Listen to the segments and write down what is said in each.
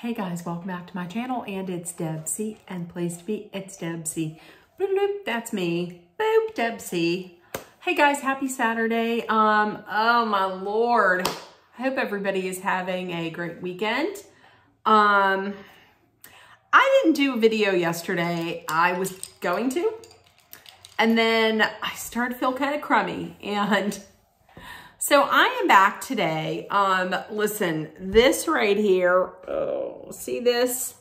Hey guys, welcome back to my channel, and it's Debsy, and pleased to be, it's Debsy. Bloop, bloop, that's me. Boop, Debsy. Hey guys, happy Saturday. Oh my Lord. I hope everybody is having a great weekend. I didn't do a video yesterday. I was going to, and then I started to feel kind of crummy, and so I am back today. Listen, this right here, oh, see this?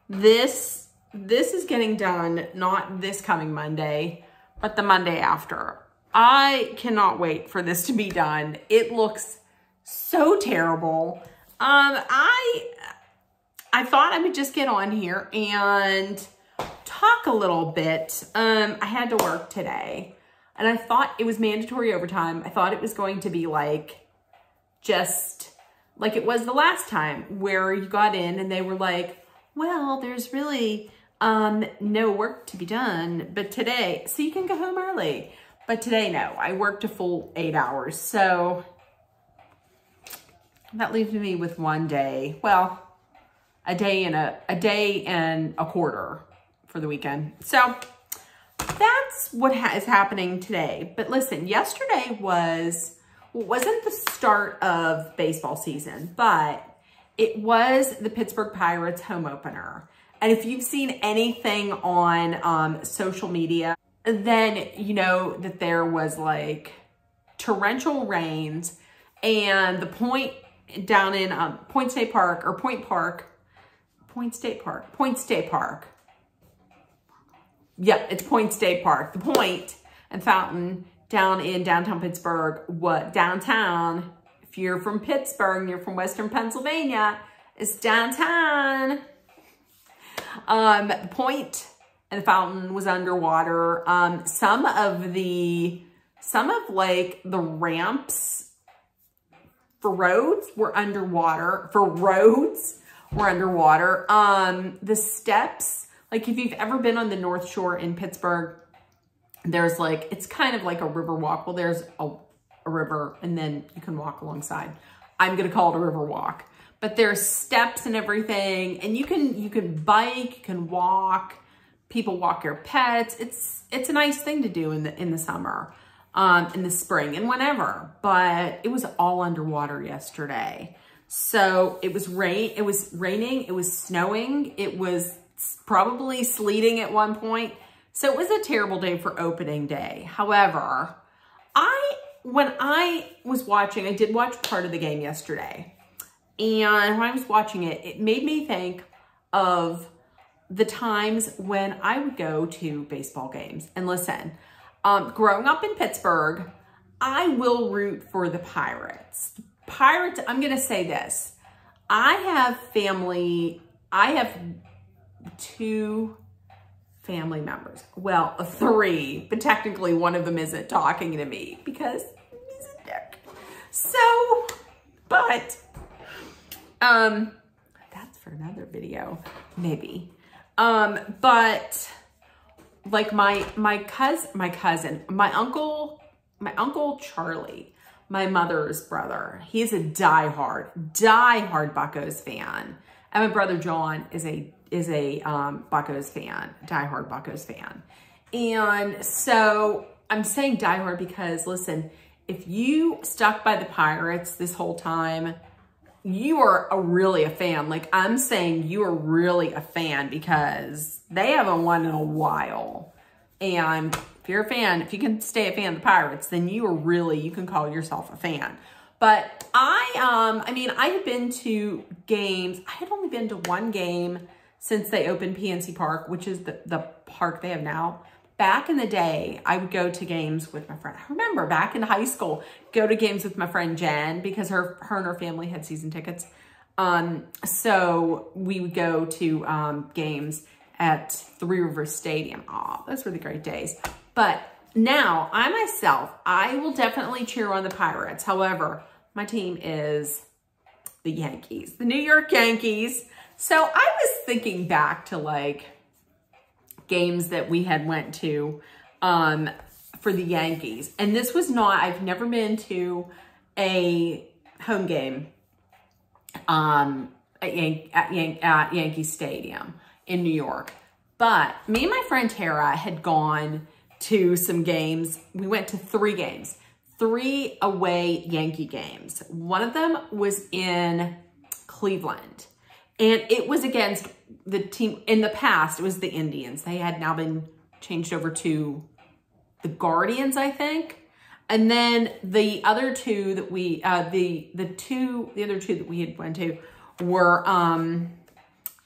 This is getting done, not this coming Monday, but the Monday after. I cannot wait for this to be done. It looks so terrible. I thought I would just get on here and talk a little bit. I had to work today. And I thought it was mandatory overtime. I thought it was going to be like, just like it was the last time where you got in and they were like, well, there's really no work to be done. But today, so you can go home early. But today, no, I worked a full 8 hours. So that leaves me with one day. Well, a day and a quarter for the weekend. So that's what is happening today. But listen, yesterday wasn't the start of baseball season, but it was the Pittsburgh Pirates home opener. And if you've seen anything on social media, then you know that there was like torrential rains, and the Point down in Point State Park. Yep, it's Point State Park. The Point and Fountain down in downtown Pittsburgh, downtown, if you're from Pittsburgh and you're from Western Pennsylvania, it's downtown. Point and the Fountain was underwater. Some of like the ramps for roads were underwater. The steps, like if you've ever been on the North Shore in Pittsburgh, there's like, it's kind of like a river walk. Well, there's a river and then you can walk alongside. I'm going to call it a river walk, but there's steps and everything, and you can bike, you can walk, people walk your pets. It's a nice thing to do in the summer, in the spring and whenever, but it was all underwater yesterday. So it was raining, it was snowing, it was probably sleeting at one point. So it was a terrible day for opening day. However, when I was watching, I did watch part of the game yesterday. And when I was watching it, it made me think of the times when I would go to baseball games. And listen, growing up in Pittsburgh, I will root for the Pirates. Pirates, I'm going to say this. I have 2 family members. Well, 3, but technically one of them isn't talking to me because he's a dick. So, but, that's for another video, maybe. But like my uncle Charlie, my mother's brother, he's a diehard Buccos fan. And my brother John is a Buccos fan, diehard Buccos fan. And so I'm saying diehard because, listen, if you stuck by the Pirates this whole time, you are really a fan. Like, I'm saying you are really a fan because they haven't won in a while. And if you're a fan, if you can stay a fan of the Pirates, then you can call yourself a fan. But I mean, I had been to games. I had only been to one game since they opened PNC Park, which is the park they have now. Back in the day, I would go to games with my friend. I remember back in high school, go to games with my friend Jen because her and her family had season tickets. So we would go to games at Three Rivers Stadium. Oh, those were the great days. But now, I will definitely cheer on the Pirates. However, my team is the Yankees, the New York Yankees. So I was thinking back to like games that we had went to for the Yankees. And this was not, I've never been to a home game at Yankee Stadium in New York. But me and my friend Tara had gone to some games. We went to 3 games, 3 away Yankee games. One of them was in Cleveland, and it was against the team. In the past, it was the Indians. They had now been changed over to the Guardians, I think. And then the other 2 that we, the other two that we had went to were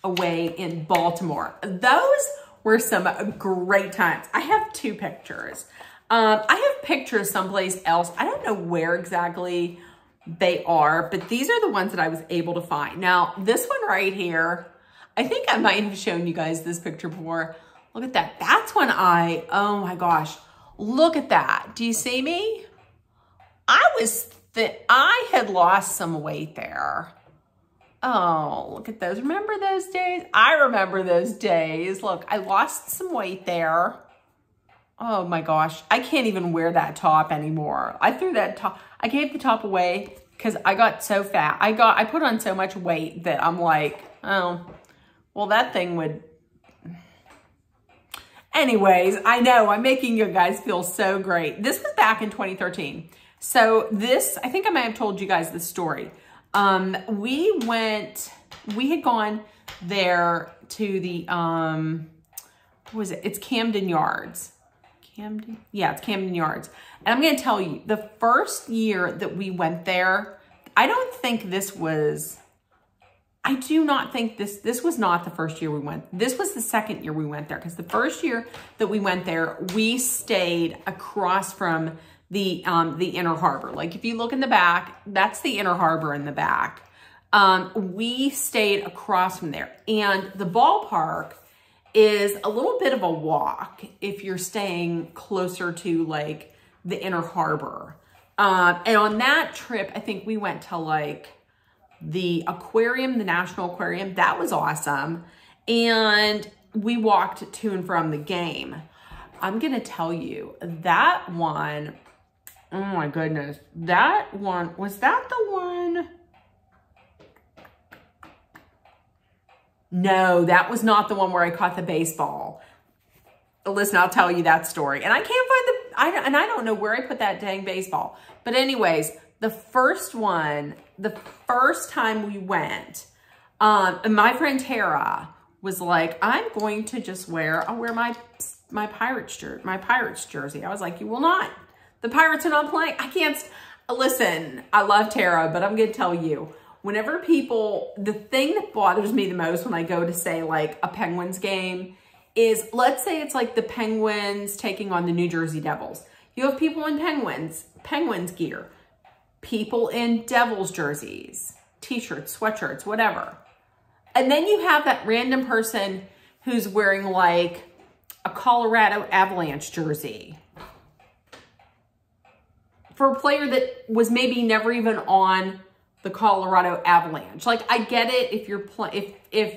away in Baltimore. Those were some great times. I have 2 pictures. I have pictures someplace else. I don't know where exactly they are, but these are the ones that I was able to find. Now, this one right here, I think I might have shown you guys this picture before. Look at that. That's when oh my gosh, look at that. Do you see me? I had lost some weight there. Oh, look at those. Remember those days? I remember those days. Look, I lost some weight there. Oh my gosh. I can't even wear that top anymore. I threw that top. I gave the top away because I got so fat. I put on so much weight that I'm like, oh, well, that thing would. Anyways, I know I'm making you guys feel so great. This was back in 2013. So this, I think I might have told you guys this story. We had gone there to the, what was it? It's Camden Yards. Yeah, it's Camden Yards. And I'm going to tell you, the first year that we went there, I do not think this was not the first year we went. This was the second year we went there, because the first year that we went there, we stayed across from the Inner Harbor. Like if you look in the back, that's the Inner Harbor in the back. We stayed across from there, and the ballpark is a little bit of a walk if you're staying closer to like the Inner Harbor. And on that trip, I think we went to like the aquarium, the National Aquarium. That was awesome. And we walked to and from the game. I'm going to tell you, that one, oh my goodness, that one, was that the one? No, that was not the one where I caught the baseball. Listen, I'll tell you that story. And I can't find I don't know where I put that dang baseball. But anyways, the first one, the first time we went, and my friend Tara was like, I'm going to just I'll wear my Pirates jersey. I was like, you will not. The Pirates are not playing. I can't, listen, I love Tara, but I'm going to tell you, whenever people, the thing that bothers me the most when I go to say like a Penguins game is, let's say it's like the Penguins taking on the New Jersey Devils. You have people in Penguins gear, people in Devils jerseys, t-shirts, sweatshirts, whatever. And then you have that random person who's wearing like a Colorado Avalanche jersey for a player that was maybe never even on the Colorado Avalanche. Like, I get it if you're if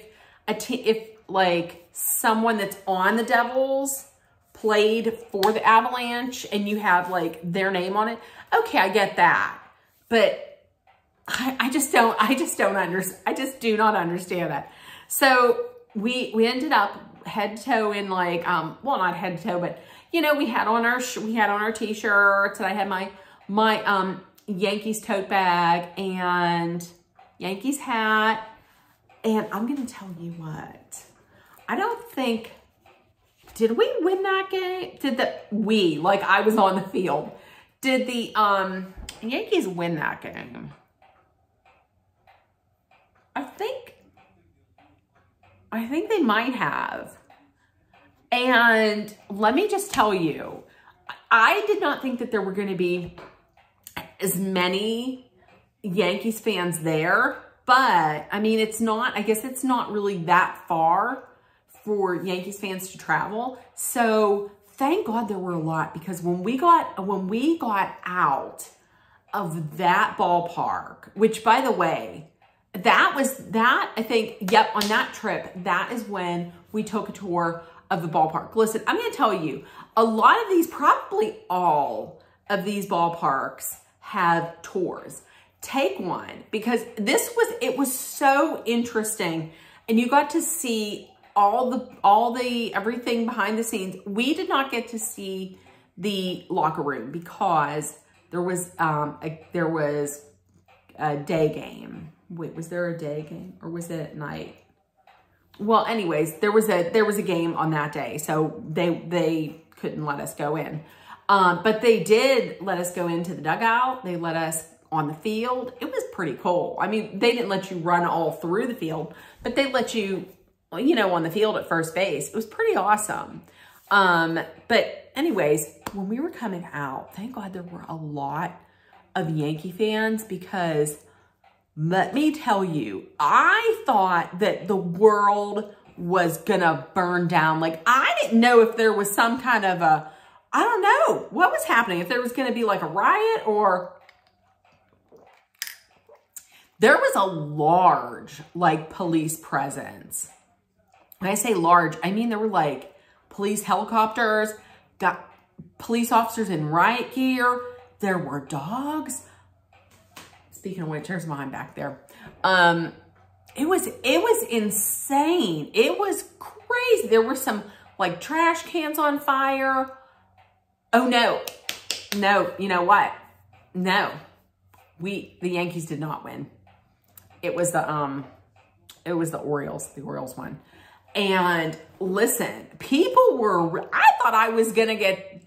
like someone that's on the Devils played for the Avalanche and you have like their name on it. Okay, I get that. But I just do not understand that. So we ended up head to toe in like, well, not head to toe, but you know, we had on our t-shirts, and I had my Yankees tote bag and Yankees hat. And I'm going to tell you what, I don't think, did we win that game? Like I was on the field. Did the Yankees win that game? I think they might have. And let me just tell you, I did not think that there were going to be as many Yankees fans there, but I mean, I guess it's not really that far for Yankees fans to travel. So thank God there were a lot, because when we got out of that ballpark, which by the way, I think, yep, on that trip, that is when we took a tour of the ballpark. Listen, I'm going to tell you, a lot of these, probably all of these ballparks have tours. take one, because it was so interesting, and you got to see everything behind the scenes. We did not get to see the locker room because there was a day game. Wait, was there a day game or was it at night? Well, anyways, there was a game on that day, so they couldn't let us go in. But they did let us go into the dugout. They let us on the field. It was pretty cool. I mean, they didn't let you run all through the field, but they let you, you know, on the field at first base. It was pretty awesome. But anyways, when we were coming out, thank God there were a lot of Yankee fans, because let me tell you, I thought that the world was gonna burn down. Like, I didn't know if there was some kind of I don't know what was happening, if there was gonna be like a riot, or there was a large, like, police presence. When I say large, I mean there were like police helicopters, got police officers in riot gear. There were dogs. Speaking of which, there's mine back there. It was insane. It was crazy. There were some like trash cans on fire. Oh no, you know what? No, the Yankees did not win. It was the Orioles. The Orioles won. And listen, people were, I thought I was gonna get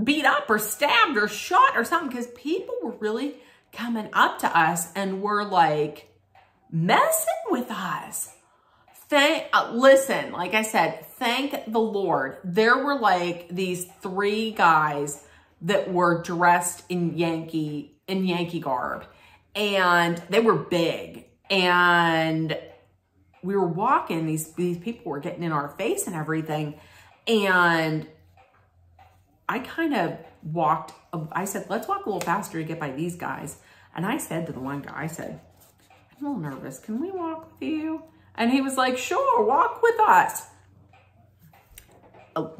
beat up or stabbed or shot or something, because people were really coming up to us and were like messing with us. Listen, like I said, thank the Lord. There were like these 3 guys that were dressed in Yankee garb, and they were big, and we were walking, these people were getting in our face and everything, and I kind of walked, I said, let's walk a little faster to get by these guys. And I said to the one guy, I said, I'm a little nervous. Can we walk with you? And he was like, sure, walk with us.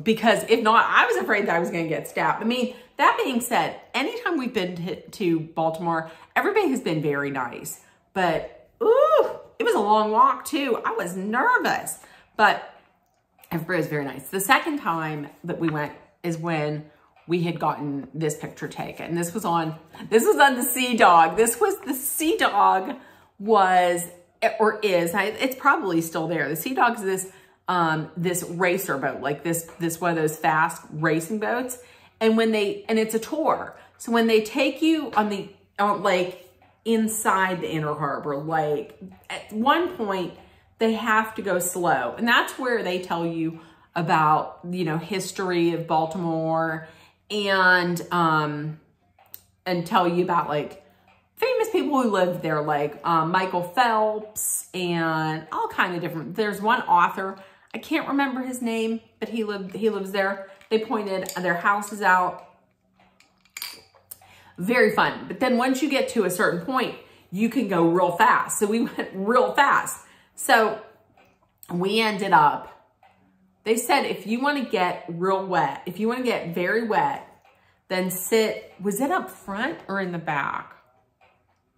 Because if not, I was afraid that I was going to get stabbed. I mean, that being said, anytime we've been to Baltimore, everybody has been very nice. But, ooh, it was a long walk too. I was nervous, but everybody was very nice. The second time that we went is when we had gotten this picture taken. This was on the Sea Dog. This was the Sea Dog it's probably still there. The Sea Dog is this racer boat, like this one of those fast racing boats. And it's a tour. So when they take you on like inside the inner harbor, like at one point they have to go slow. And that's where they tell you about, you know, history of Baltimore, and tell you about like famous people who lived there, like Michael Phelps and all kind of different. There's one author, I can't remember his name, but he lives there. They pointed their houses out. Very fun. But then once you get to a certain point, you can go real fast. So we went real fast. So we ended up, they said, if you want to get real wet, if you want to get very wet, then sit, was it up front or in the back?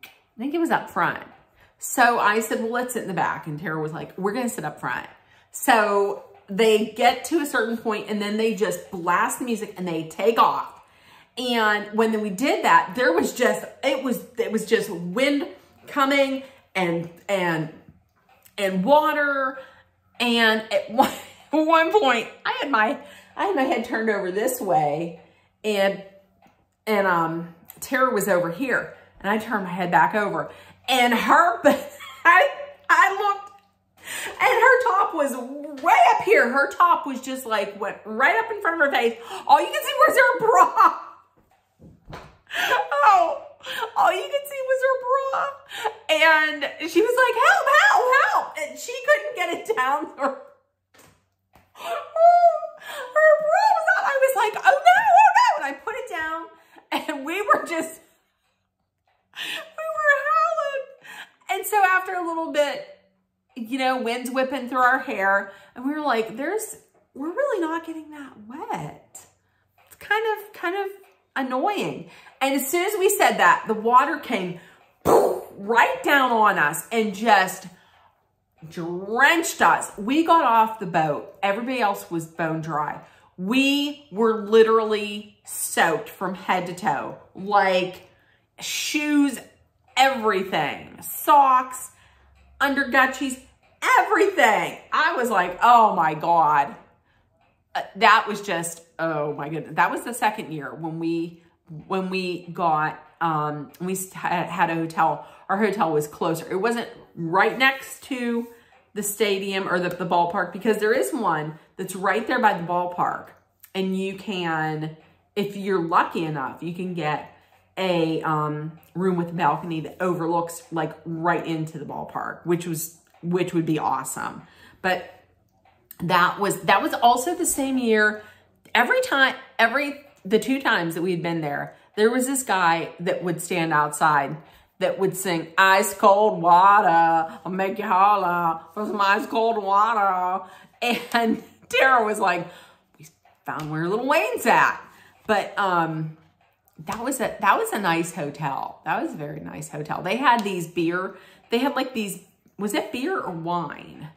I think it was up front. So I said, well, let's sit in the back. And Tara was like, we're going to sit up front. So they get to a certain point, and then they just blast the music and they take off. And when we did that, there was just, it was just wind coming and water. And at one point I had my head turned over this way, and Tara was over here, and I turned my head back over, and I looked, and her top was way up here. Her top was just like, went right up in front of her face. All you can see was her bra. Oh, all you could see was her bra. And she was like, help, help, help. And she couldn't get it down. Her bra was out. I was like, oh no, oh no. And I put it down, and we were howling. And so after a little bit, you know, wind's whipping through our hair, and we were like, we're really not getting that wet. It's kind of annoying. And as soon as we said that, the water came right down on us and just drenched us. We got off the boat. Everybody else was bone dry. We were literally soaked from head to toe, like shoes, everything, socks, undergutchies, everything. I was like, oh my God. That was just, oh my goodness. That was the second year when we got, we had a hotel. Our hotel was closer. It wasn't right next to the stadium or the ballpark, because there is one that's right there by the ballpark. And you can, if you're lucky enough, you can get a room with a balcony that overlooks like right into the ballpark, which would be awesome. But that was also the same year. The 2 times that we'd been there was this guy that would stand outside that would sing ice cold water. I'll make you holler for some ice cold water. And Tara was like, we found where Little Wayne's at. But that was a nice hotel. That was a very nice hotel. They had like these, was it beer or wine?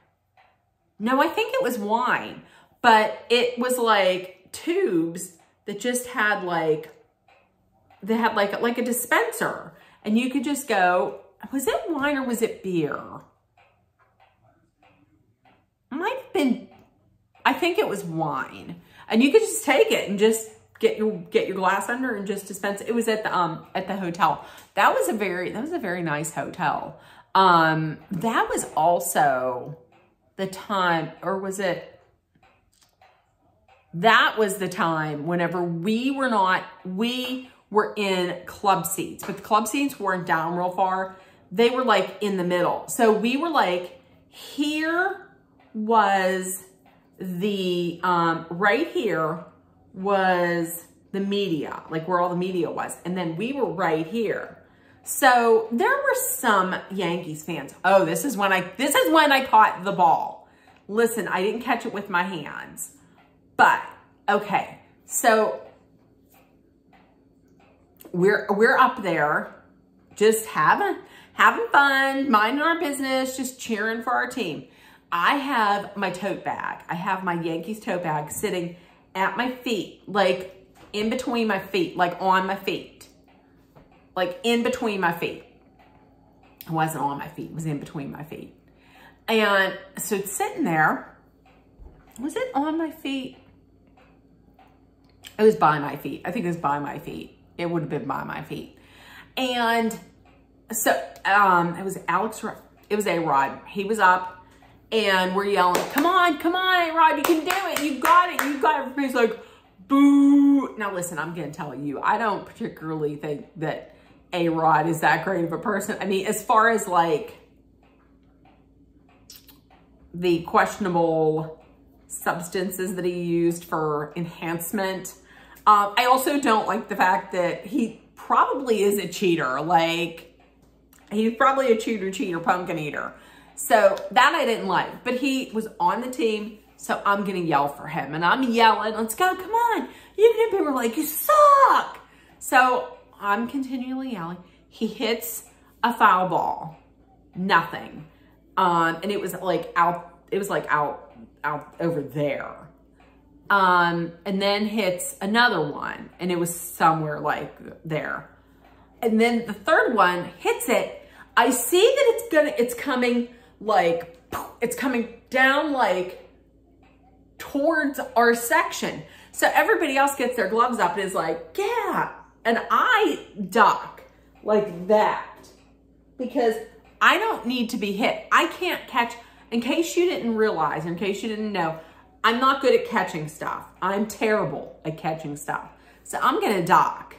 No, I think it was wine, but it was like tubes that just had like, they had like a dispenser, and you could just go, was it wine or was it beer? Might have been, I think it was wine, and you could just take it and just get your glass under and just dispense it. It was at the hotel. That was a very nice hotel. That was also the time, or was it, that was the time whenever we were in club seats, but the club seats weren't down real far. They were like in the middle. So we were like, here was the, right here was the media, like where all the media was. And then we were right here. So there were some Yankees fans. Oh, this is when I caught the ball. Listen, I didn't catch it with my hands, but okay. So we're up there just having fun, minding our business, just cheering for our team. I have my tote bag. I have my Yankees tote bag sitting at my feet, like in between my feet, like on my feet, like in between my feet. It wasn't on my feet, it was in between my feet. And so it's sitting there. Was it on my feet? It was by my feet. I think it was by my feet. It would have been by my feet. And so it was A-Rod. He was up and we're yelling, come on, A-Rod, you can do it. You got it. You got it. Everybody's like, boo. Now listen, I'm going to tell you, I don't particularly think that A-Rod is that great of a person. I mean, as far as like the questionable substances that he used for enhancement, I also don't like the fact that he probably is a cheater. Like, he's probably a cheater, pumpkin eater. So that I didn't like. But he was on the team, so I'm going to yell for him. And I'm yelling, let's go, come on. You people are like, you suck. So I'm continually yelling. He hits a foul ball. Nothing. And it was like out over there. And then hits another one, and it was somewhere like there. And then the third one hits it. I see that it's coming down like towards our section. So everybody else gets their gloves up and is like, yeah. And I duck like that because I don't need to be hit. I can't catch, in case you didn't realize, in case you didn't know, I'm not good at catching stuff. I'm terrible at catching stuff. So I'm going to duck.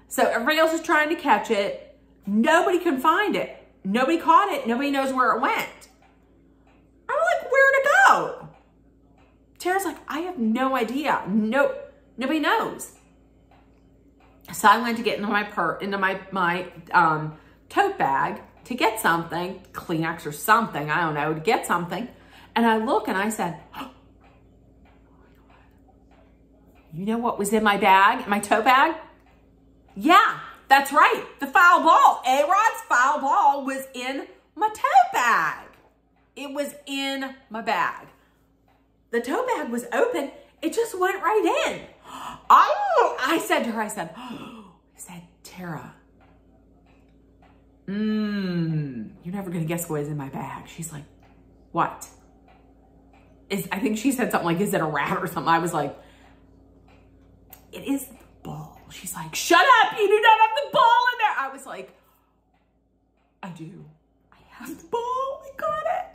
So everybody else is trying to catch it. Nobody can find it. Nobody caught it. Nobody knows where it went. I'm like, where'd it go? Tara's like, I have no idea. Nobody knows. So I went to get into my tote bag to get something, Kleenex or something, I don't know, to get something. And I look and I said, oh, you know what was in my bag, my tote bag? Yeah, that's right. The foul ball. A-Rod's foul ball was in my tote bag. It was in my bag. The tote bag was open. It just went right in. I said to her, Tara, you're never going to guess what is in my bag. She's like, what? I think she said something like, is it a rat or something? I was like, it is the ball. She's like, shut up. You do not have the ball in there. I was like, I do. I have the ball. I got it.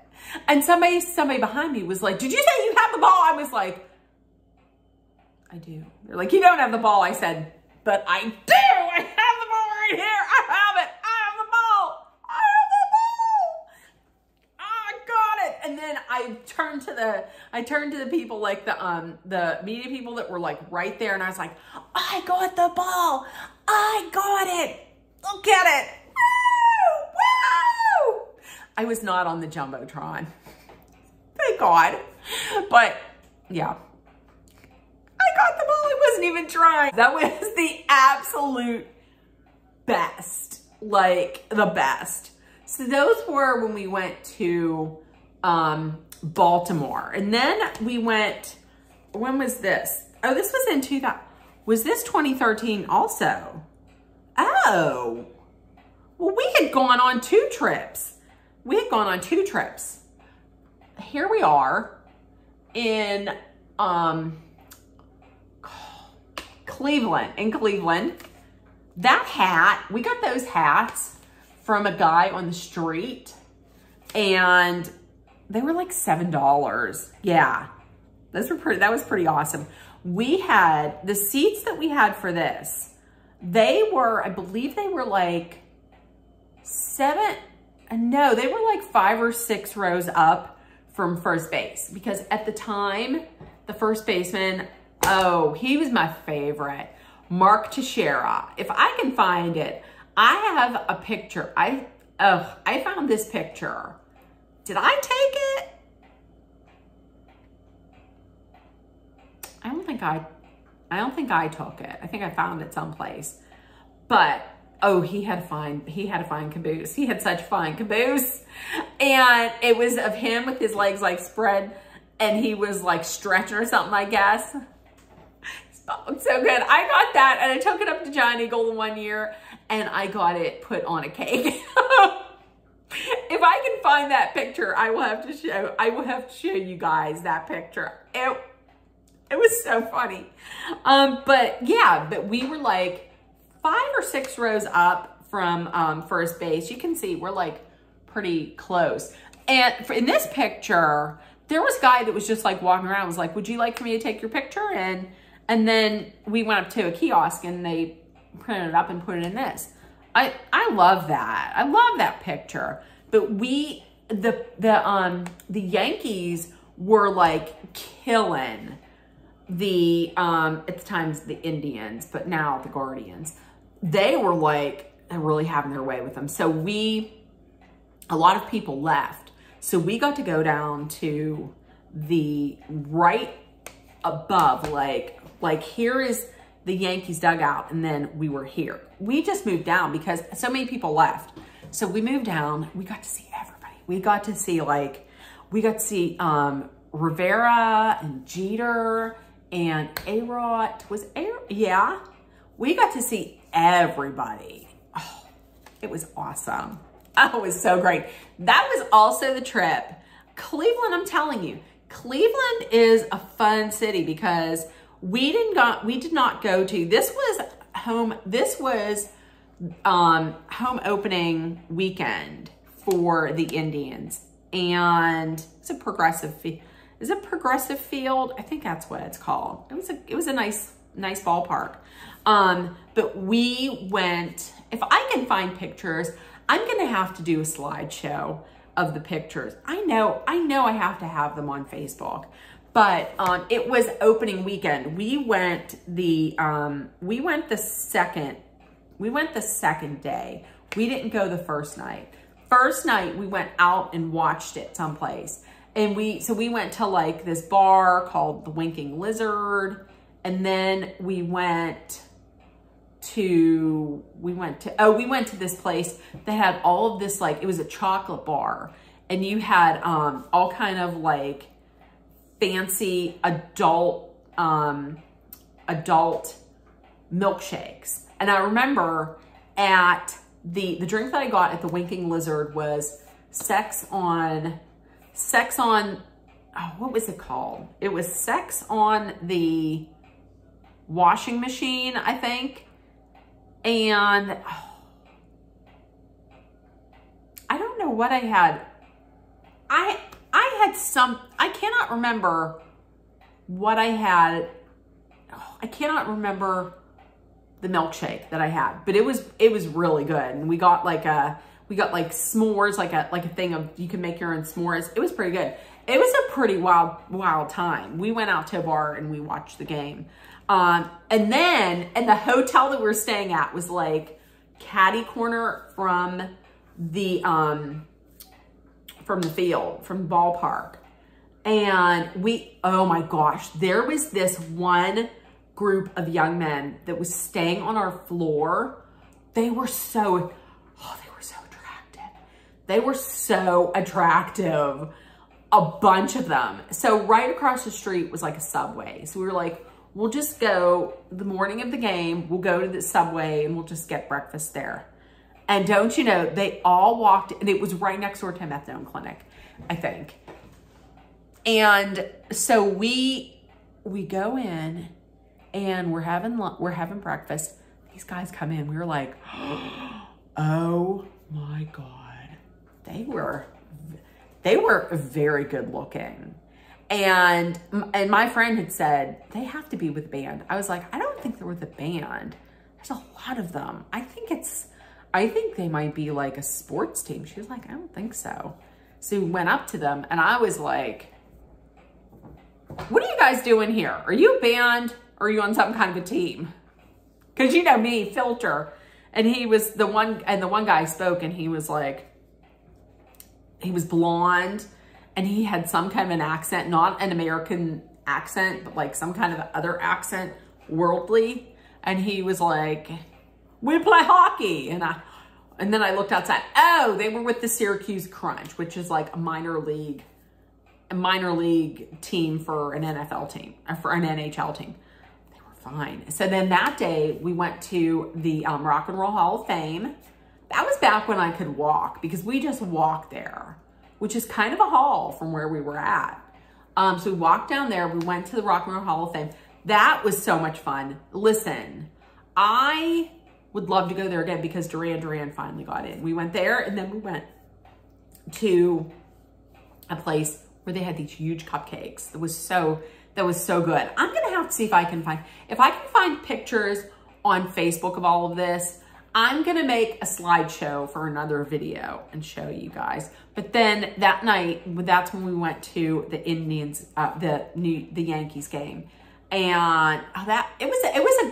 And somebody behind me was like, did you say you have the ball? I was like, I do. They're like, you don't have the ball. I said, but I do. I have the ball right here. I have it. I have the ball. I have the ball. I got it. And then I turned to the people, like the media people that were like right there. And I was like, I got the ball. I got it. Look at it. Woo! Woo! I was not on the Jumbotron. Thank God. But yeah. I got the ball. I wasn't even trying. That was the absolute best. Like the best. So those were when we went to Baltimore. And then we went, when was this? Oh, this was in 2000. Was this 2013 also? Oh. Well, we had gone on 2 trips. We had gone on 2 trips. Here we are in Cleveland. In Cleveland. That hat, we got those hats from a guy on the street. And they were like $7. Yeah. That was pretty awesome. We had the seats that we had for this. They were, I believe they were like 5 or 6 rows up from first base, because at the time, the first baseman, oh, he was my favorite, Mark Teixeira. If I can find it, I have a picture. I found this picture. Did I take it? I don't think I took it. I think I found it someplace. But oh, he had a fine caboose. He had such fine caboose. And it was of him with his legs like spread, and he was like stretching or something, I guess. So good. I got that, and I took it up to Giant Eagle one year, and I got it put on a cake. If I can find that picture, I will have to show you guys that picture. It was so funny. But yeah, but we were like 5 or 6 rows up from first base. You can see we're like pretty close. And in this picture, there was a guy that was just like walking around, was like, would you like for me to take your picture? And then we went up to a kiosk and they printed it up and put it in this. I love that. I love that picture. But the Yankees were like killing the at the times the Indians, but now the Guardians. They were like really having their way with them. So a lot of people left. So we got to go down to the right above, like here is the Yankees dugout, and then we were here. We just moved down because so many people left. So we moved down. We got to see everybody. We got to see Rivera and Jeter and A-Rod. Yeah. We got to see everybody. Oh, it was awesome. Oh, it was so great. That was also the trip. Cleveland, I'm telling you, Cleveland is a fun city because we did not go to, this was home opening weekend for the Indians. And it's a progressive field? I think that's what it's called. It was a nice ballpark. But we went, if I can find pictures, I'm going to have to do a slideshow of the pictures. I know I have to have them on Facebook, but it was opening weekend. We went the second day. We didn't go the first night. First night we went out and watched it someplace. And we went to like this bar called the Winking Lizard. And then we went to this place that had all of this, like, it was a chocolate bar, and you had all kind of like fancy adult milkshakes. And I remember at the drink that I got at the Winking Lizard was sex on, oh, what was it called? It was sex on the washing machine, I think. And I don't know what I had. I had some, I cannot remember what I had. Oh, I cannot remember the milkshake that I had, but it was really good. And we got like s'mores, like a thing of, you can make your own s'mores. It was pretty good. It was a pretty wild time. We went out to a bar and we watched the game. And the hotel that we were staying at was like catty corner from the field, from the ballpark. And oh my gosh, there was this one group of young men that was staying on our floor. They were so attractive. They were so attractive, a bunch of them. So right across the street was like a Subway. So we were like, we'll just go the morning of the game. We'll go to the Subway and we'll just get breakfast there. And don't you know, they all walked, and it was right next door to a methadone clinic, I think. And so we go in and we're having breakfast. These guys come in. We were like, oh my God. They were very good looking. And my friend had said, they have to be with the band. I was like, I don't think they're with the band. There's a lot of them. I think they might be like a sports team. She was like, I don't think so. So we went up to them and I was like, what are you guys doing here? Are you a band or are you on some kind of a team? Cause you know me, filter. And he was the one guy spoke and he was like, he was blonde and he had some kind of an accent, not an American accent, but like some kind of other accent, worldly. And he was like, we play hockey. And then I looked outside. Oh, they were with the Syracuse Crunch, which is like a minor league team for an NFL team, or for an NHL team. They were fine. So then that day we went to the Rock and Roll Hall of Fame. That was back when I could walk, because we just walked there, which is kind of a haul from where we were at. So we walked down there. We went to the Rock and Roll Hall of Fame. That was so much fun. Listen, I would love to go there again because Duran finally got in. We went there and then we went to a place where they had these huge cupcakes. That was so good. I'm gonna have to see if I can find pictures on Facebook of all of this. I'm gonna make a slideshow for another video and show you guys. But then that night, that's when we went to the Indians, the Yankees game. And it was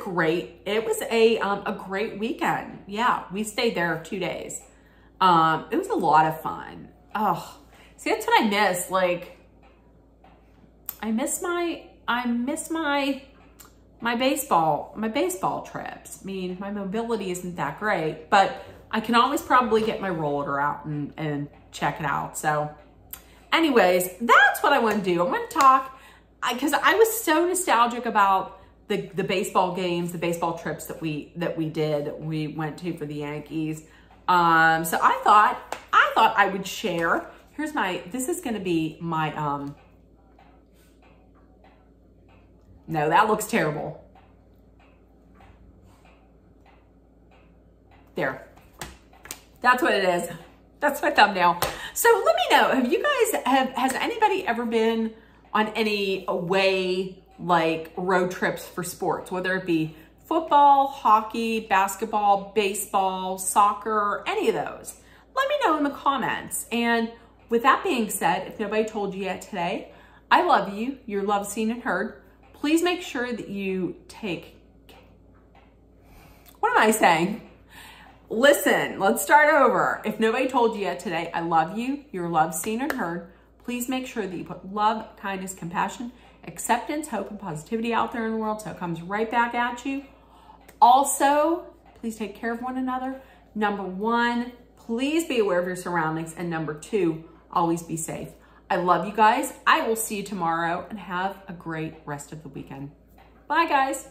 a great weekend. Yeah, we stayed there 2 days. It was a lot of fun. Oh, see, that's what I miss. Like, I miss my baseball trips. I mean, my mobility isn't that great, but I can always probably get my roller out and check it out. So anyways, that's what I want to do. I want to talk, because I was so nostalgic about the baseball games, the baseball trips that we went to for the Yankees. So I thought I would share. This is going to be my, no, that looks terrible. There. That's what it is. That's my thumbnail. So let me know, has anybody ever been on any away, like, road trips for sports, whether it be football, hockey, basketball, baseball, soccer, any of those? Let me know in the comments. And with that being said, if nobody told you yet today, I love you. You're loved, seen, and heard. Please make sure that you what am I saying? Listen, let's start over. If nobody told you yet today, I love you. You're loved, seen, and heard. Please make sure that you put love, kindness, compassion, acceptance, hope, and positivity out there in the world so it comes right back at you. Also, please take care of one another. Number one, please be aware of your surroundings. And number two, always be safe. I love you guys. I will see you tomorrow and have a great rest of the weekend. Bye, guys.